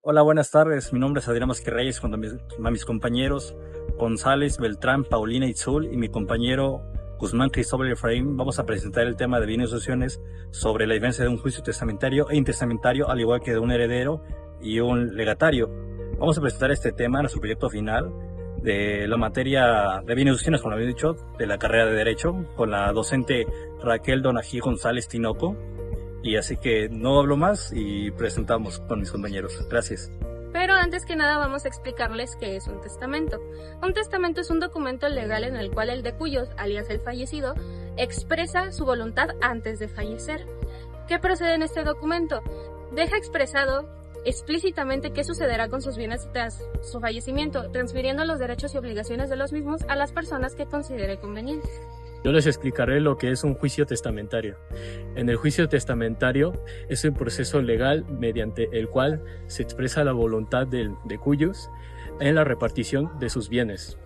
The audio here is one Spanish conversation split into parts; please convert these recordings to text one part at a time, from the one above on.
Hola, buenas tardes. Mi nombre es Adrián Masque Reyes, junto a mis compañeros González, Beltrán, Paulina Itzul y mi compañero Guzmán Cristóbal Efraín. Vamos a presentar el tema de bienes y sucesiones sobre la diferencia de un juicio testamentario e intestamentario, al igual que de un heredero y un legatario. Vamos a presentar este tema en nuestro proyecto final de la materia de bienes y sucesiones, como lo había dicho, de la carrera de Derecho, con la docente Raquel Donají González Tinoco. Y así que no hablo más y presentamos con mis compañeros. Gracias. Pero antes que nada vamos a explicarles qué es un testamento. Un testamento es un documento legal en el cual el de cuyos, alias el fallecido, expresa su voluntad antes de fallecer. ¿Qué procede en este documento? Deja expresado explícitamente qué sucederá con sus bienes tras su fallecimiento, transfiriendo los derechos y obligaciones de los mismos a las personas que considere conveniente. Yo les explicaré lo que es un juicio testamentario. En el juicio testamentario es un proceso legal mediante el cual se expresa la voluntad de cuyos en la repartición de sus bienes.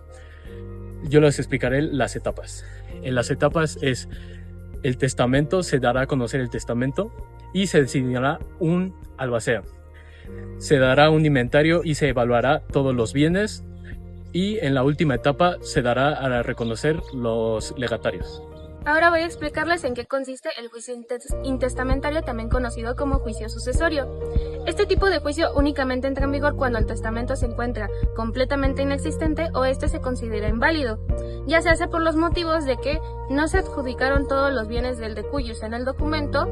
Yo les explicaré las etapas. En las etapas es el testamento, se dará a conocer el testamento y se designará un albacea. Se dará un inventario y se evaluará todos los bienes. Y en la última etapa se dará a reconocer los legatarios. Ahora voy a explicarles en qué consiste el juicio intestamentario, también conocido como juicio sucesorio. Este tipo de juicio únicamente entra en vigor cuando el testamento se encuentra completamente inexistente o este se considera inválido. Ya se hace por los motivos de que no se adjudicaron todos los bienes del de cuyos en el documento,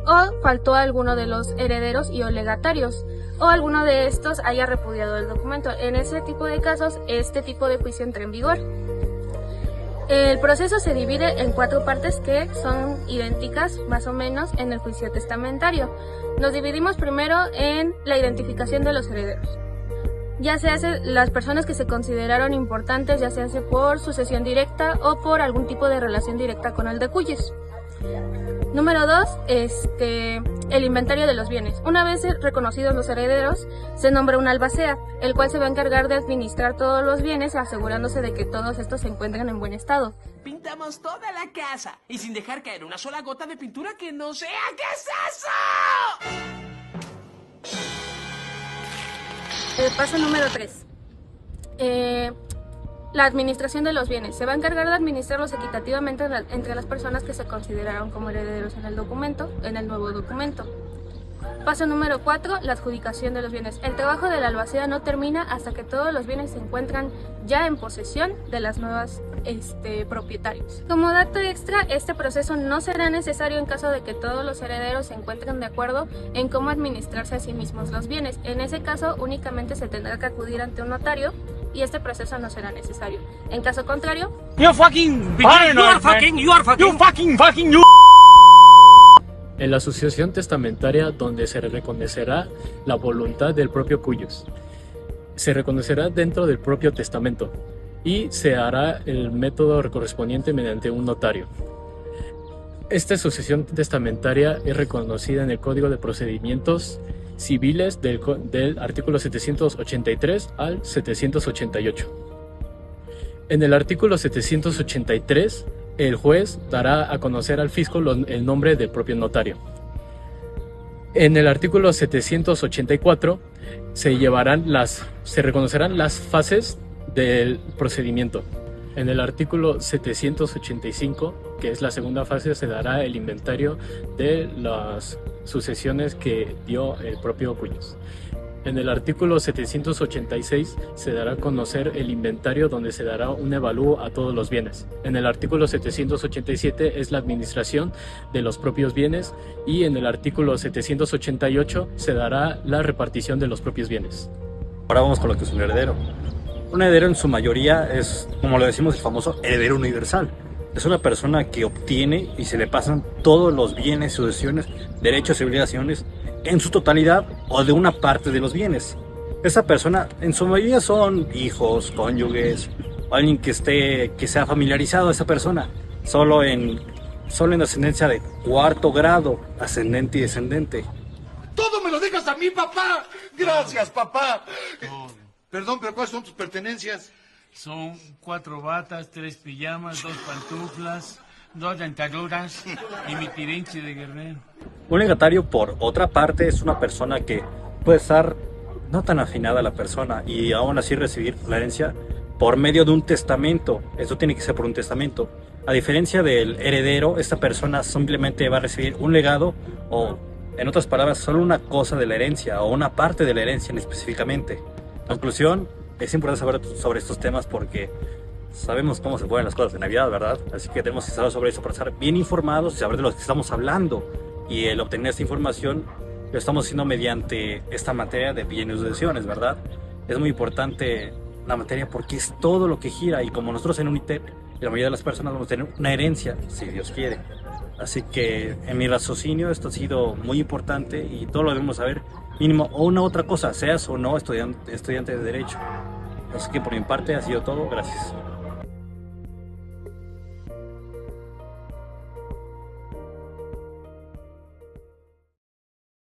o faltó alguno de los herederos y o legatarios, o alguno de estos haya repudiado el documento. En ese tipo de casos, este tipo de juicio entra en vigor. El proceso se divide en 4 partes que son idénticas, más o menos, en el juicio testamentario. Nos dividimos primero en la identificación de los herederos. Ya se hace las personas que se consideraron importantes, ya se hace por sucesión directa o por algún tipo de relación directa con el de cuyos. Número 2, el inventario de los bienes. Una vez reconocidos los herederos, se nombra un albacea, el cual se va a encargar de administrar todos los bienes, asegurándose de que todos estos se encuentren en buen estado. Pintamos toda la casa y sin dejar caer una sola gota de pintura que no sea. ¿Qué es eso? Paso número 3. La administración de los bienes. Se va a encargar de administrarlos equitativamente entre las personas que se consideraron como herederos en el nuevo documento. Paso número 4, la adjudicación de los bienes. El trabajo de la albacea no termina hasta que todos los bienes se encuentran ya en posesión de las nuevas propietarios. Como dato extra, este proceso no será necesario en caso de que todos los herederos se encuentren de acuerdo en cómo administrarse a sí mismos los bienes. En ese caso, únicamente se tendrá que acudir ante un notario y este proceso no será necesario. En caso contrario, En la sucesión testamentaria, donde se reconocerá la voluntad del propio cuyos, se reconocerá dentro del propio testamento y se hará el método correspondiente mediante un notario. Esta sucesión testamentaria es reconocida en el Código de Procedimientos Civiles del artículo 783 al 788. En el artículo 783, el juez dará a conocer al fisco el nombre del propio notario. En el artículo 784 se reconocerán las fases del procedimiento. En el artículo 785, que es la segunda fase, se dará el inventario de las sucesiones que dio el propio cuyos. En el artículo 786 se dará a conocer el inventario, donde se dará un evalúo a todos los bienes. En el artículo 787 es la administración de los propios bienes y en el artículo 788 se dará la repartición de los propios bienes. Ahora vamos con lo que es un heredero. Un heredero en su mayoría es, como lo decimos, el famoso heredero universal. Es una persona que obtiene y se le pasan todos los bienes, sucesiones, derechos y obligaciones en su totalidad o de una parte de los bienes. Esa persona en su mayoría son hijos, cónyuges, o alguien que sea familiarizado a esa persona, solo en ascendencia de 4º grado, ascendente y descendente. ¡Todo me lo dejas a mí, papá! ¡Gracias, papá! Perdón, pero ¿cuáles son tus pertenencias? Son 4 batas, 3 pijamas, 2 pantuflas, 2 dentaduras y mi tirinche de guerrero. Un legatario, por otra parte, es una persona que puede estar no tan afinada a la persona y aún así recibir la herencia por medio de un testamento. Esto tiene que ser por un testamento. A diferencia del heredero, esta persona simplemente va a recibir un legado o, en otras palabras, solo una cosa de la herencia o una parte de la herencia específicamente. Conclusión, es importante saber sobre estos temas porque sabemos cómo se ponen las cosas de Navidad, ¿verdad? Así que tenemos que saber sobre eso para estar bien informados y saber de lo que estamos hablando. Y el obtener esta información lo estamos haciendo mediante esta materia de bienes y sucesiones, ¿verdad? Es muy importante la materia porque es todo lo que gira y como nosotros en UNITEP, la mayoría de las personas vamos a tener una herencia, si Dios quiere. Así que en mi raciocinio esto ha sido muy importante y todo lo debemos saber, mínimo o una otra cosa, seas o no estudiante de Derecho. Así que por mi parte ha sido todo, gracias.